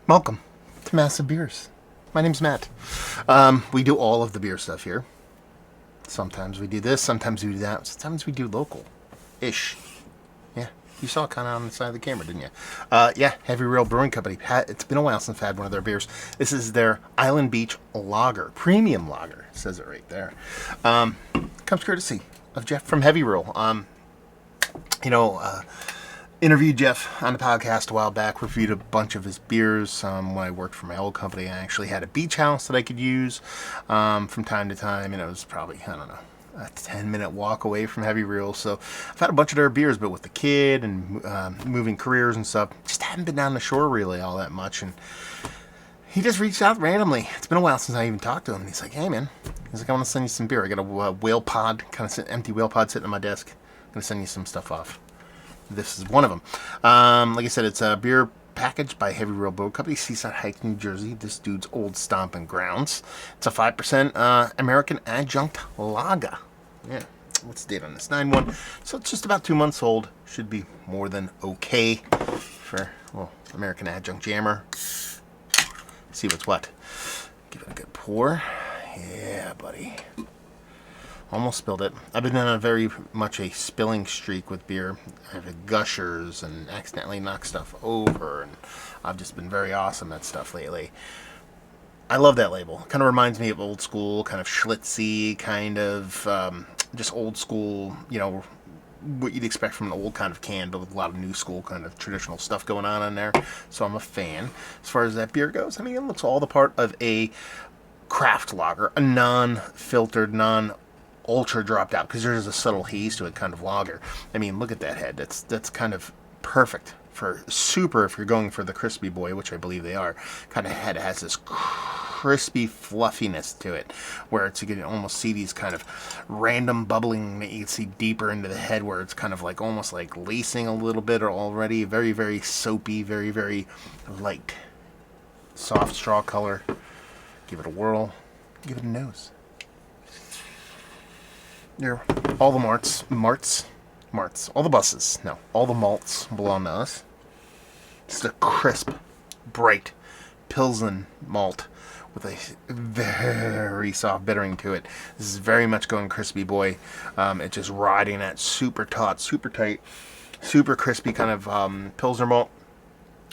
Welcome to Massive Beers. My name's Matt. We do all of the beer stuff here. Sometimes we do this, sometimes we do that, sometimes we do local-ish. Yeah, you saw it kind of on the side of the camera, didn't you? Yeah, Heavy Rail Brewing Company. It's been a while since I've had one of their beers. This is their Island Beach Lager, premium lager. It says it right there. Comes courtesy of Jeff from Heavy Rail. You know, interviewed Jeff on the podcast a while back, reviewed a bunch of his beers. When I worked for my old company, I actually had a beach house that I could use from time to time, and it was probably, I don't know, a 10-minute walk away from Heavy Reel. So I've had a bunch of their beers, but with the kid and moving careers and stuff, just haven't been down the shore really all that much. And he just reached out randomly. It's been a while since I even talked to him. And he's like, hey, man. He's like, I want to send you some beer. I got a whale pod, kind of empty whale pod sitting on my desk. I'm going to send you some stuff off. This is one of them. Like I said, it's a beer packaged by Heavy Rail Brewing Company, Seaside Heights, New Jersey. This dude's old stomping grounds. It's a 5% American adjunct lager. Yeah, what's the date on this? 9/1. So it's just about 2 months old. Should be more than okay for, well, American adjunct jammer. See what's what. Give it a good pour. Yeah, buddy. Almost spilled it. I've been on a very much a spilling streak with beer. I've had gushers and accidentally knocked stuff over, and I've just been very awesome at stuff lately. I love that label. It kind of reminds me of old school, kind of Schlitzy, kind of just old school, you know, what you'd expect from an old kind of can, but with a lot of new school kind of traditional stuff going on there. So I'm a fan. As far as that beer goes, I mean, it looks all the part of a craft lager, a non-filtered, ultra dropped out, because there's a subtle haze to it, kind of lager. I mean, look at that head. That's kind of perfect for super, if you're going for the crispy boy, which I believe they are. Kind of head has this crispy fluffiness to it, where it's, you can almost see these kind of random bubbling that you can see deeper into the head, where it's kind of like almost like lacing a little bit, or already very, very soapy, very, very light. Soft straw color. Give it a whirl. Give it a nose. There, all the marts, all the buses, no, all the malts belong to us. Just a crisp, bright Pilsen malt with a very soft bittering to it. This is very much going crispy boy. It's just riding that super taut, super tight, super crispy kind of Pilsner malt.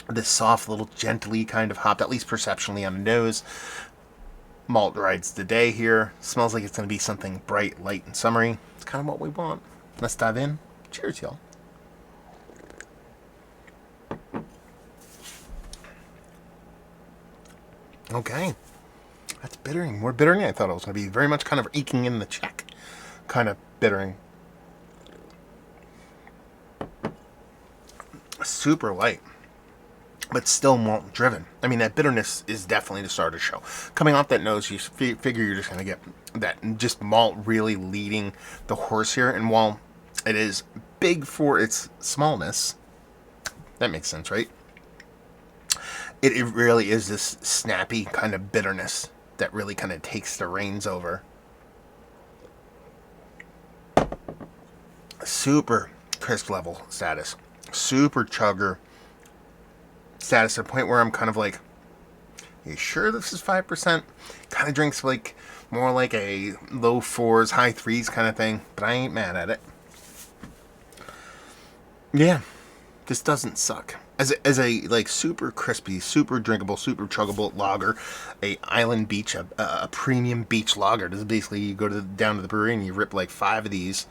This soft, little gently kind of hopped, at least perceptually on the nose. Malt rides the day here. Smells like it's going to be something bright, light, and summery. It's kind of what we want. Let's dive in. Cheers, y'all. Okay. That's bittering. More bittering than I thought it was going to be. Very much kind of eking in the check kind of bittering. Super light, but still malt driven. I mean, that bitterness is definitely the start of the show. Coming off that nose, you figure you're just going to get that just malt really leading the horse here. And while it is big for its smallness, that makes sense, right? It really is this snappy kind of bitterness that really kind of takes the reins over. Super crisp level status. Super chugger status, at a point where I'm kind of like, you sure this is 5%? Kind of drinks like more like a low 4s, high 3s kind of thing, but I ain't mad at it. Yeah, this doesn't suck. As a like super crispy, super drinkable, super chuggable lager, a Island Beach, a premium beach lager. This is basically, you go down to the brewery and you rip like 5 of these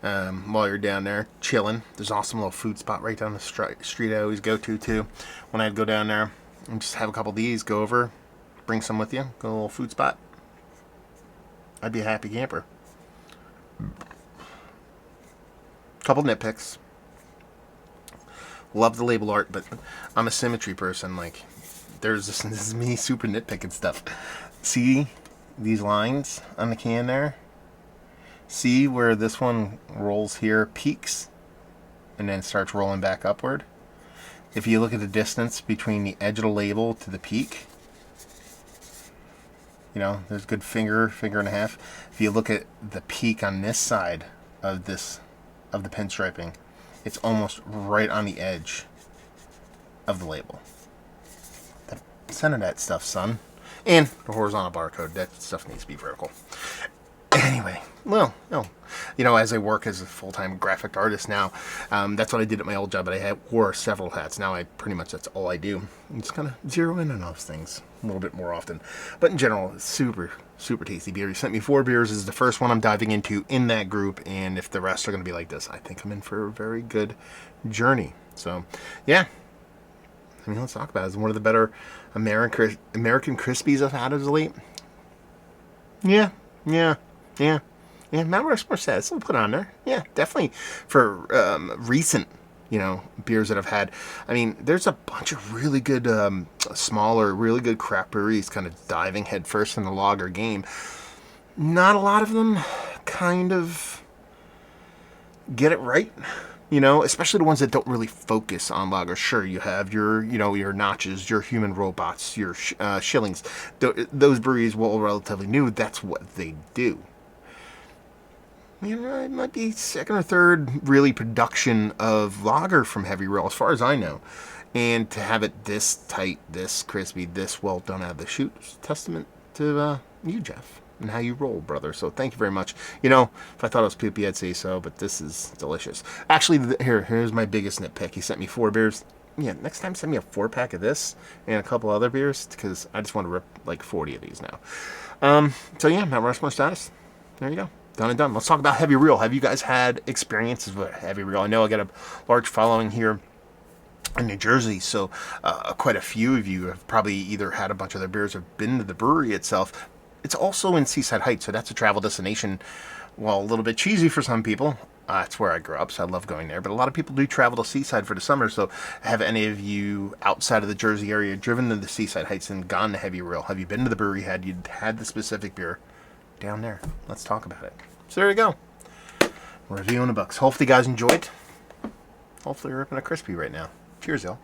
while you're down there chilling. There's an awesome little food spot right down the street I always go to too when I'd go down there and just have a couple of these, go over, bring some with you, go to a little food spot. I'd be a happy camper. Couple nitpicks. Love the label art, but I'm a symmetry person. Like, there's this is me super nitpicking stuff. See these lines on the can there? See where this one rolls here, peaks, and then starts rolling back upward? If you look at the distance between the edge of the label to the peak, you know, there's a good finger and a half. If you look at the peak on this side of the pinstriping, it's almost right on the edge of the label. That of that stuff, son. And the horizontal barcode. That stuff needs to be vertical. Anyway, well, no. You know, as I work as a full-time graphic artist now, that's what I did at my old job, but I wore several hats. Now that's all I do. I just kind of zero in on those things a little bit more often. But in general, it's super, super tasty beer. You sent me 4 beers. This is the first one I'm diving into in that group, and if the rest are going to be like this, I think I'm in for a very good journey. So, yeah. I mean, let's talk about it. It's one of the better American Crispies I've had as of late. Yeah. Mount Rushmore says, I'll put on there. Yeah, definitely for recent, beers that I've had. I mean, there's a bunch of really good, smaller, really good craft breweries kind of diving headfirst in the lager game. Not a lot of them kind of get it right. Especially the ones that don't really focus on lager. Sure, you have your Notches, your Human Robots, your Shillings. Those breweries, while relatively new, that's what they do. It might be second or third really production of lager from Heavy Rail, as far as I know. And to have it this tight, this crispy, this well done out of the chute, is a testament to you, Jeff, and how you roll, brother. So thank you very much. If I thought it was poopy, I'd say so, but this is delicious. Actually, here's my biggest nitpick. He sent me 4 beers. Yeah, next time send me a 4-pack of this and a couple other beers, because I just want to rip like 40 of these now. So yeah, Mount Rushmore status. There you go. Done and done. Let's talk about Heavy Reel. Have you guys had experiences with Heavy Reel? I know I got a large following here in New Jersey, so quite a few of you have probably either had a bunch of their beers or been to the brewery itself. It's also in Seaside Heights, so that's a travel destination. Well, a little bit cheesy for some people. That's where I grew up, so I love going there. But a lot of people do travel to Seaside for the summer, so have any of you outside of the Jersey area driven to the Seaside Heights and gone to Heavy Reel? Have you been to the brewery? Had you had the specific beer down there? Let's talk about it. So there you go. Reviewing the books. Hopefully you guys enjoyed. Hopefully you're ripping a crispy right now. Cheers, y'all.